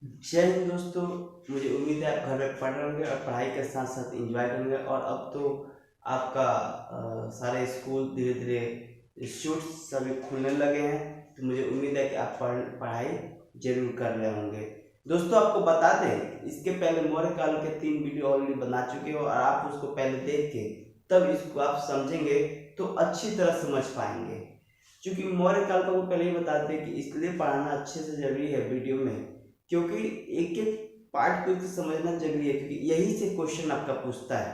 जय हिंद दोस्तों। मुझे उम्मीद है आप घर में पढ़ रहे होंगे और पढ़ाई के साथ साथ एंजॉय करेंगे। और अब तो आपका सारे स्कूल धीरे धीरे इंस्टीट्यूट सभी खुलने लगे हैं, तो मुझे उम्मीद है कि आप पढ़ाई जरूर कर रहे होंगे। दोस्तों, आपको बता दें, इसके पहले मौर्य काल के 3 वीडियो ऑलरेडी बना चुके हो और आप उसको पहले देख के तब इसको आप समझेंगे तो अच्छी तरह समझ पाएंगे। क्योंकि मौर्य काल का वो पहले ही बता दें कि इसलिए पढ़ाना अच्छे से जरूरी है वीडियो में, क्योंकि एक एक पार्ट को समझना जरूरी है, क्योंकि यही से क्वेश्चन आपका पूछता है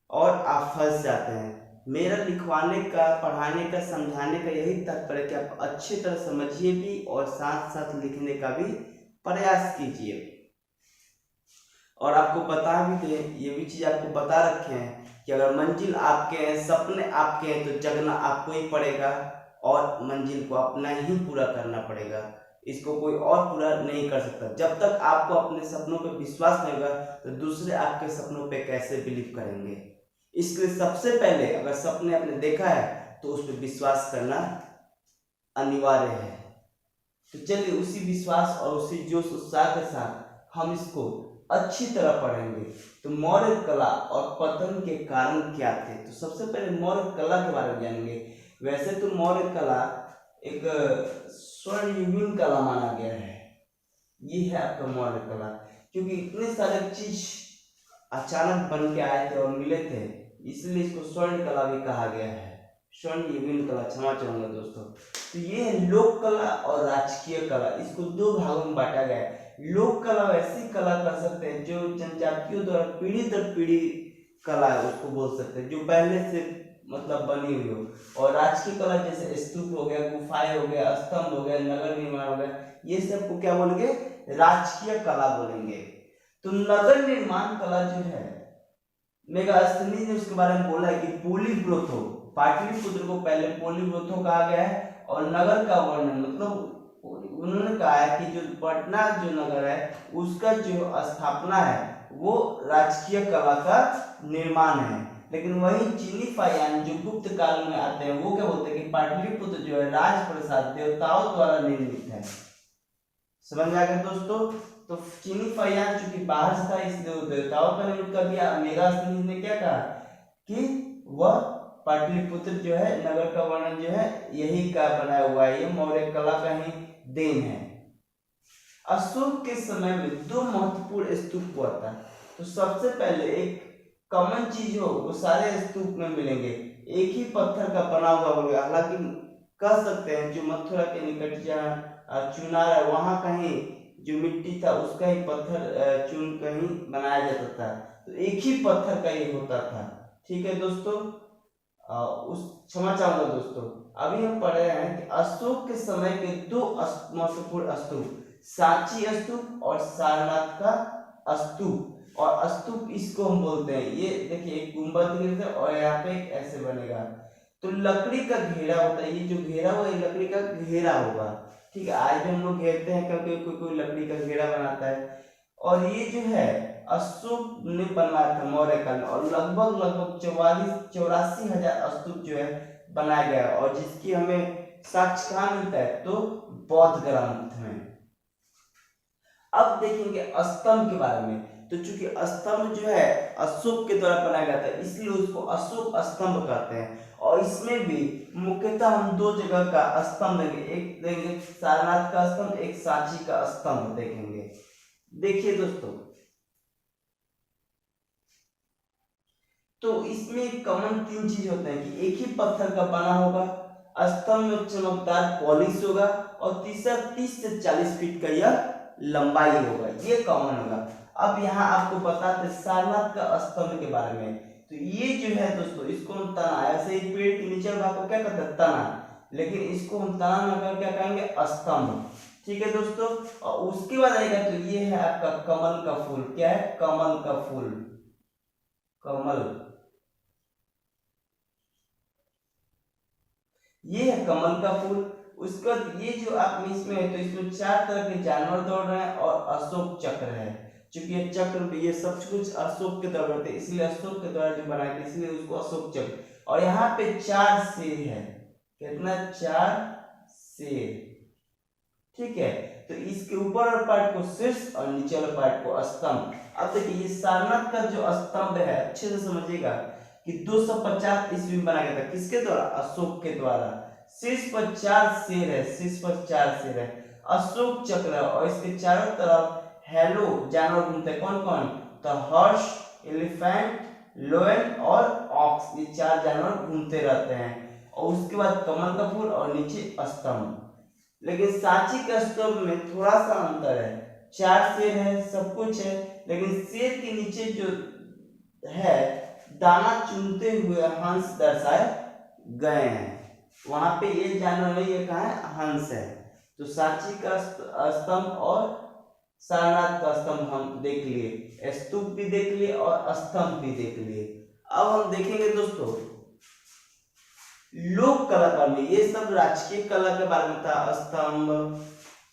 और आप फंस जाते हैं। मेरा लिखवाने का, पढ़ाने का, समझाने का यही तात्पर्य है कि आप अच्छी तरह समझिए भी और साथ साथ लिखने का भी प्रयास कीजिए। और आपको बता भी दें, ये भी चीज़ आपको बता रखे हैं कि अगर मंजिल आपके हैं, सपने आपके हैं, तो जगना आपको ही पड़ेगा और मंजिल को अपना ही पूरा करना पड़ेगा। इसको कोई और पूरा नहीं कर सकता। जब तक आपको अपने सपनों पर विश्वास नहीं होगा तो दूसरे आपके सपनों पे कैसे बिलीव करेंगे। इसलिए सबसे पहले अगर सपने आपने देखा है तो उस पर विश्वास करना अनिवार्य है। तो चलिए उसी विश्वास और उसी जोश उत्साह के साथ हम इसको अच्छी तरह पढ़ेंगे। तो मौर्य कला और पतन के कारण क्या थे, तो सबसे पहले मौर्य कला के बारे में जानेंगे। वैसे तो मौर्य कला एक स्वर्णयुगीन कला माना गया है। ये है आपका मौर्य कला, क्योंकि इतने सारे चीज अचानक बन के आए थे और मिले थे, इसलिए इसको स्वर्ण कला भी कहा गया है। स्वर्ण युगीन कला, क्षमा चाहूंगा दोस्तों। तो ये है लोक कला और राजकीय कला, इसको 2 भागों में बांटा गया है। लोक कला वैसी कला कर सकते हैं जो जनजातियों द्वारा पीढ़ी दर पीढ़ी कला है, उसको बोल सकते हैं, जो पहले से मतलब बनी हुई हो। और राजकीय कला जैसे स्तूप हो गया, गुफाएं हो गया, स्तंभ हो गया, नगर निर्माण हो गया, ये सबको क्या बोलेंगे, राजकीय कला बोलेंगे। तो नगर निर्माण कला जो है, मेगास्थनी ने उसके बारे में बोला है कि पोलीब्रोथो, पाटलिपुत्र को पहले पोलीब्रोथो कहा गया है। और नगर का वर्णन मतलब उन्होंने कहा है कि जो पटना जो नगर है उसका जो स्थापना है वो राजकीय कला का निर्माण है। लेकिन वही चीनी फायान जो गुप्त काल में आते हैं वो क्या बोलते हैं कि पाटलिपुत्र जो है राजप्रसाद देवताओं द्वारा निर्मित है। समझ आ गया दोस्तों। तो चीनी फायान चूंकि बाहर से था इसलिए वो देवताओं का निर्मित कर दिया। मेगास्थनीज ने क्या कहा कि वह पाटलिपुत्र जो है नगर का वर्णन जो है यही का बनाया हुआ है, ये मौर्य कला का ही देन है। अशोक के समय में 2 महत्वपूर्ण स्तूप हुआ था। तो सबसे पहले एक कॉमन चीज हो वो सारे स्तूप में मिलेंगे, एक ही पत्थर का बना हुआ होगा। हालांकि कह सकते हैं जो मथुरा के निकट जहाँ चुनार है वहां कहीं जो मिट्टी था उसका ही पत्थर चुन कहीं बनाया जाता था, तो एक ही पत्थर का ये होता था। ठीक है दोस्तों। उस क्षमा चाहूंगा दोस्तों, अभी हम पढ़ रहे हैं कि अशोक के समय के 2 महत्वपूर्ण स्तूप, सांची स्तूप और सारनाथ का स्तूप। और स्तूप इसको हम बोलते हैं, ये देखिए एक गुंबद और यहाँ पे एक ऐसे बनेगा, तो लकड़ी का घेरा होता है। ये जो घेरा हुआ है लकड़ी का घेरा होगा। ठीक है, आज भी हम लोग घेरते हैं, कभी कोई कोई लकड़ी का घेरा बनाता है। और ये जो है अशोक ने बनवाया था मौर्य काल में, और लगभग लगभग 84,000 स्तूप जो है बनाया गया है, और जिसकी हमें साक्ष्य कहाँ मिलता है, तो बौद्ध ग्रंथ में। अब देखेंगे स्तंभ के बारे में। तो चूंकि स्तंभ जो है अशोक के द्वारा बनाया गया था इसलिए उसको अशोक स्तंभ कहते हैं। और इसमें भी मुख्यतः हम 2 जगह का स्तंभ देंगे, एक देंगे सारनाथ का स्तंभ, एक सांची का स्तंभ देखेंगे। देखिए दोस्तों, तो इसमें कॉमन 3 चीज होते हैं कि एक ही पत्थर का बना होगा, स्तंभ में चमकदार पॉलिश होगा, और तीसरा 30 से 40 फीट का यह लंबाई होगा, ये कॉमन होगा। अब यहाँ आपको बताते सारनाथ का स्तंभ के बारे में। तो ये जो है दोस्तों, इसको हम तना, ऐसे ही पेड़ के नीचे भाग को क्या कहते हैं, तना, लेकिन इसको हम तना ना कर क्या कहेंगे, स्तंभ। ठीक है दोस्तों। और उसके बाद आएगा तो ये है आपका कमल का फूल। क्या है, कमल का फूल, कमल, ये है कमल का फूल। उसके बाद ये जो आप इसमें है तो इसमें 4 तरह के जानवर दौड़ रहे हैं और अशोक चक्र है। चूंकि ये चक्र ये सब कुछ अशोक के द्वारा बनते इसलिए अशोक के द्वारा जो बनाए थे इसलिए उसको अशोक चक्र। और यहाँ पे 4 शेर है, कितना, 4 शेर। ठीक है। तो इसके ऊपर वाले पार्ट को शीर्ष और नीचे वाले पार्ट को स्तंभ। अब देखिए ये सारनाथ का जो स्तंभ है अच्छे से समझिएगा कि 250 ईस्वी में बनाया गया था। किसके द्वारा? अशोक के द्वारा। शीर्ष पर 4 शेर है, शीर्ष पर 4 शेर है, अशोक चक्र है, और इसके चारों तरफ हेलो जानवर घूमते हैं। कौन कौन? तो हॉर्स, एलिफेंट, लोयन और ऑक्स, ये 4 जानवर घूमते रहते हैं। और उसके बाद कमल का फूल और नीचे स्तंभ। लेकिन सांची के स्तंभ में थोड़ा सा अंतर है, 4 शेर है, सब कुछ है, लेकिन शेर के नीचे जो है दाना चुनते हुए हंस दर्शाए गए हैं। वहां पे ये जानवर नहीं, ये कहा है हंस है। तो सांची का स्तंभ और सारनाथ का स्तंभ हम देख लिए, स्तूप भी देख लिए और स्तंभ भी देख लिए। अब हम देखेंगे दोस्तों लोक कलाकार में, ये सब राजकीय कला के बारे में था, स्तंभ,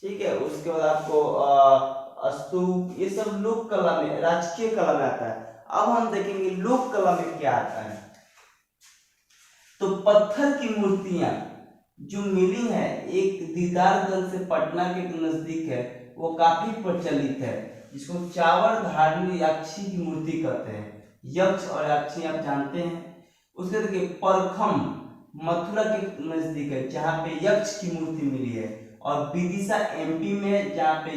ठीक है, उसके बाद आपको स्तूप, ये सब लोक कला में, राजकीय कला में आता है। अब हम देखेंगे लोक कला में क्या आता है। तो पत्थर की मूर्तियां जो मिली है, एक दीदारगंज से पटना के नजदीक है, वो काफी प्रचलित है, जिसको चावर धारणी याक्षी की मूर्ति कहते हैं। यक्ष और याक्षी आप जानते हैं। उसके देखिए परखम मथुरा के नजदीक है, जहाँ पे यक्ष की मूर्ति मिली है, और विदिशा एमपी में, जहाँ पे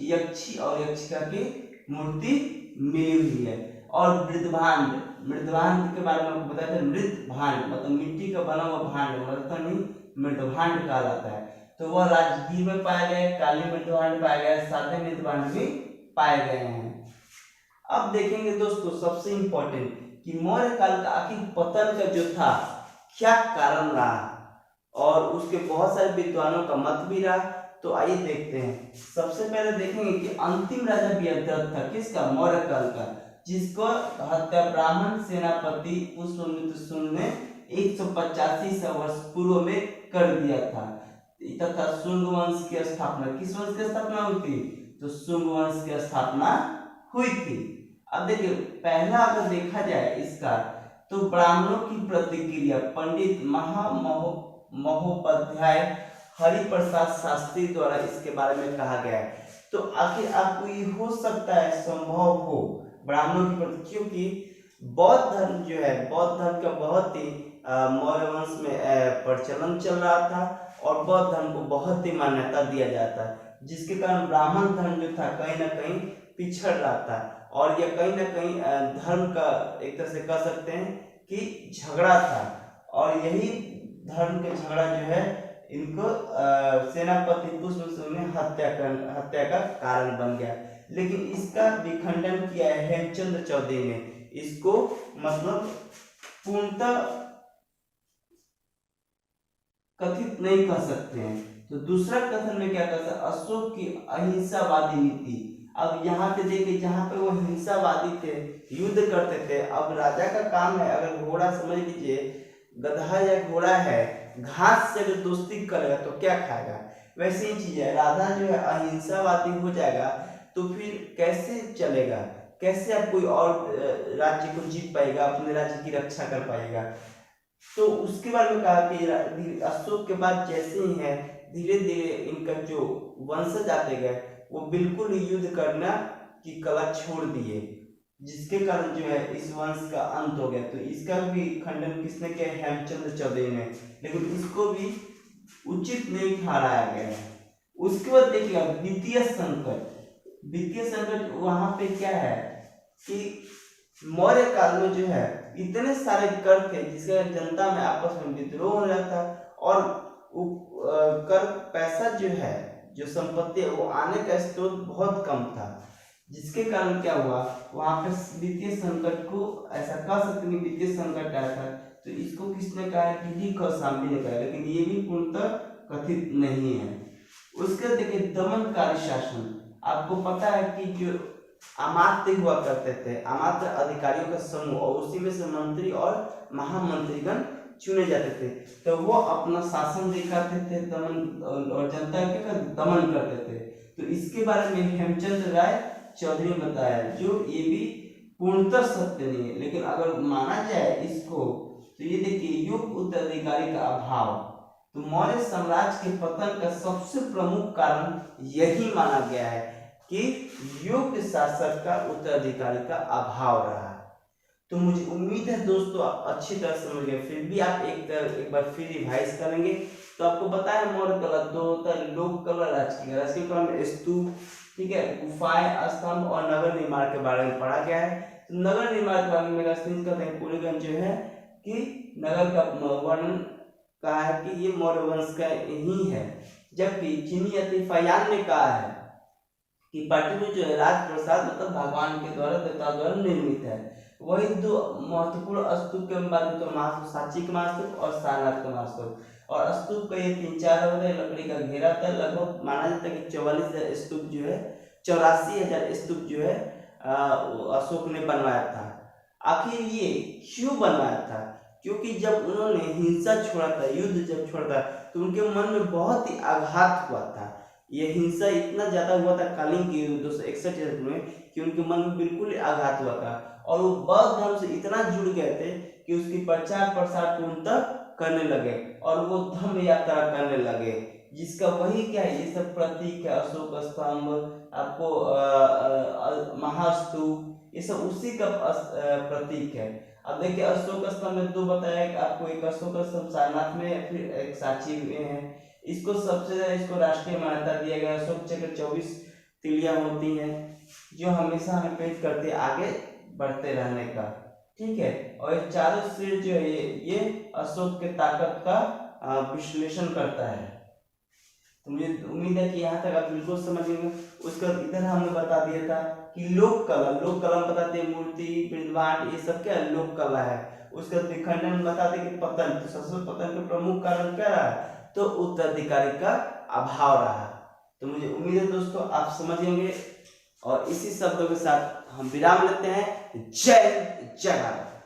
यक्षी और यक्षिका की मूर्ति मिली हुई है। और मृदभांड, मृदभांड के बारे में आपको बताया था, मृदभांड मतलब मिट्टी का बना हुआ भांड, मतलब नहीं मृदभांड कहलाता है। तो वह राजगीर में पाया गया, काली मृदभांड पाया गया, सादे मृदभांड भी पाए गए हैं। अब देखेंगे दोस्तों सबसे इंपॉर्टेंट कि मौर्य काल का आखिर पतन का जो था क्या कारण रहा, और उसके बहुत सारे विद्वानों का मत भी रहा। तो आइए देखते हैं। सबसे पहले देखेंगे कि अंतिम राजा व्यद्रथ था, किसका? मौर्य काल का, जिसको हत्या ब्राह्मण सेनापति पुष्यमित्र शुंग ने 185 वर्ष पूर्व में कर दिया था, तथा शुंग वंश की स्थापना, किस वंश की स्थापना हुई थी? तो शुंग वंश की स्थापना हुई थी। अब देखिए पहला अगर देखा जाए इसका, तो ब्राह्मणों की प्रतिक्रिया पंडित महोपाध्याय हरिप्रसाद शास्त्री द्वारा इसके बारे में कहा गया है। तो आखिर आपको ये हो सकता है संभव हो ब्राह्मणों की प्रति, क्योंकि बौद्ध धर्म जो है, बौद्ध धर्म का बहुत ही मौर्य वंश में प्रचलन चल रहा था, और बौद्ध धर्म को बहुत ही मान्यता दिया जाता है, जिसके कारण ब्राह्मण धर्म जो था कहीं ना कहीं पिछड़ रहा था, और यह कहीं ना कहीं धर्म का एक तरह से कह सकते हैं कि झगड़ा था। और यही धर्म के झगड़ा जो है इनको सेनापति पुष्यमित्र ने हत्या का कारण बन गया। लेकिन इसका विखंडन किया है हेमचंद्र चौधरी ने, इसको मतलब पूर्णतः कथित नहीं कह सकते हैं। तो दूसरा कथन में क्या कहता है? अशोक की अहिंसावादी नीति। अब यहाँ पे देखिए, जहाँ पे वो हिंसावादी थे, युद्ध करते थे, अब राजा का काम है, अगर घोड़ा समझ लीजिए गधा या घोड़ा है, घास से अगर दोस्ती करेगा तो क्या खाएगा, वैसे ही चीज है। राजा जो है अहिंसावादी हो जाएगा तो फिर कैसे चलेगा, कैसे आप कोई और राज्य को जीत पाएगा, अपने राज्य की रक्षा कर पाएगा। तो उसके बारे में कहा कि अशोक के बाद जैसे ही है, धीरे धीरे इनका जो वंशज आते गए, वो बिल्कुल युद्ध करना की कला छोड़ दिए, जिसके कारण जो है इस वंश का अंत हो गया। तो इसका भी खंडन किसने किया? हेमचंद्र चौधरी ने। लेकिन इसको भी उचित नहीं ठहराया गया है। उसके बाद देखिएगा वित्तीय संकट। वित्तीय संकट वहां पे क्या है कि मौर्य काल में जो है इतने सारे कर थे, जिसके जनता में आपस में विद्रोह हो रहा था, और कर पैसा जो है, जो संपत्ति है, वो आने का स्रोत बहुत कम था, जिसके कारण क्या हुआ, वहां पे वित्तीय संकट को ऐसा कह सकते हैं, वित्तीय संकट आया था। तो इसको किसने कहा? डी कौशाम्बी ने कहा, लेकिन ये भी पूर्णतः कथित नहीं है। उसके देखिए दमनकारी शासन। आपको पता है कि जो अमात्य हुआ करते थे, अमात्य अधिकारियों का समूह, और उसी में से मंत्री और महामंत्रीगण चुने जाते थे, तो वो अपना शासन दिखाते थे, दमन और जनता का दमन करते थे। तो इसके बारे में हेमचंद्र राय चौधरी ने बताया, जो ये भी पूर्णतः सत्य नहीं है, लेकिन अगर माना जाए इसको, तो ये देखिए योग्य उत्तराधिकारी का अभाव। तो मौर्य साम्राज्य के पतन का सबसे प्रमुख कारण यही माना गया है कि योग्य शासक का उत्तराधिकारी का अभाव रहा। तो मुझे उम्मीद है दोस्तों आप अच्छी तरह समझ गए। फिर भी आप एक बार फिर रिवाइज करेंगे तो आपको पता है मौर्य कला दो होता है, लोक कला, राजकीय कला। राजकीय कला में स्तूप, ठीक है, गुफाएं, स्तंभ और नगर निर्माण के बारे में पढ़ा गया है। तो नगर निर्माण के बारे में मेगास्थनीज कहते हैं पूरे जो है कि नगर का वर्णन कहा है कि ये मौर्य वंश का ही है। जबकि चीनी अतिफयान ने कहा है कि पाटलिपुत्र जो है राजप्रसाद मतलब भगवान के द्वारा, देवता द्वारा निर्मित है। वही दो महत्वपूर्ण स्तूप के बारे में तो महास्तूप, सांची का महास्तूप और सारनाथ का महास्तूप। और स्तूप का ये 3-4 होता है, लकड़ी का घेरा था। लगभग माना जाता है कि 44,000 स्तूप जो है, 84,000 स्तूप जो है अशोक ने बनवाया था। आखिर ये क्यों बनवाया था? क्योंकि जब उन्होंने हिंसा छोड़ा था, युद्ध जब छोड़ा था, तो उनके मन में बहुत ही आघात हुआ था। ये हिंसा इतना ज्यादा हुआ था कलिंग के 261 में कि उनके मन में बिल्कुल आघात हुआ था और वो बौद्ध धर्म से इतना जुड़ गए थे कि उसकी प्रचार प्रसार उन तक करने लगे और वो धम्म यात्रा करने लगे, जिसका वही क्या है, ये सब प्रतीक है। अशोक स्तंभ, आपको महास्तूप, ये सब उसी का प्रतीक है। अब देखिए अशोक स्तंभ में दो बताया कि आपको, एक अशोक स्तंभ सारनाथ में, फिर एक सांची में है। इसको सबसे ज्यादा इसको राष्ट्रीय मान्यता दिया गया। अशोक चक्र 24 तिलियां होती हैं जो हमेशा हमें प्रेरित करते आगे बढ़ते रहने का, ठीक है। और ये चारों सिर जो है ये अशोक के ताकत का विश्लेषण करता है। तो मुझे उम्मीद है कि यहाँ तक आप बिल्कुल समझ गए। उसका इधर हमने बता दिया था कि लोक कला में बताते हैं मूर्ति, वृंदावन, ये सब क्या लोक कला है। उसका विखंडन में बताते कि पतन, तो सबसे पतन का प्रमुख कारण क्या रहा? तो उत्तराधिकारी का अभाव रहा। तो मुझे उम्मीद है दोस्तों आप समझेंगे और इसी शब्दों के साथ हम विराम लेते हैं। जय जय भारत।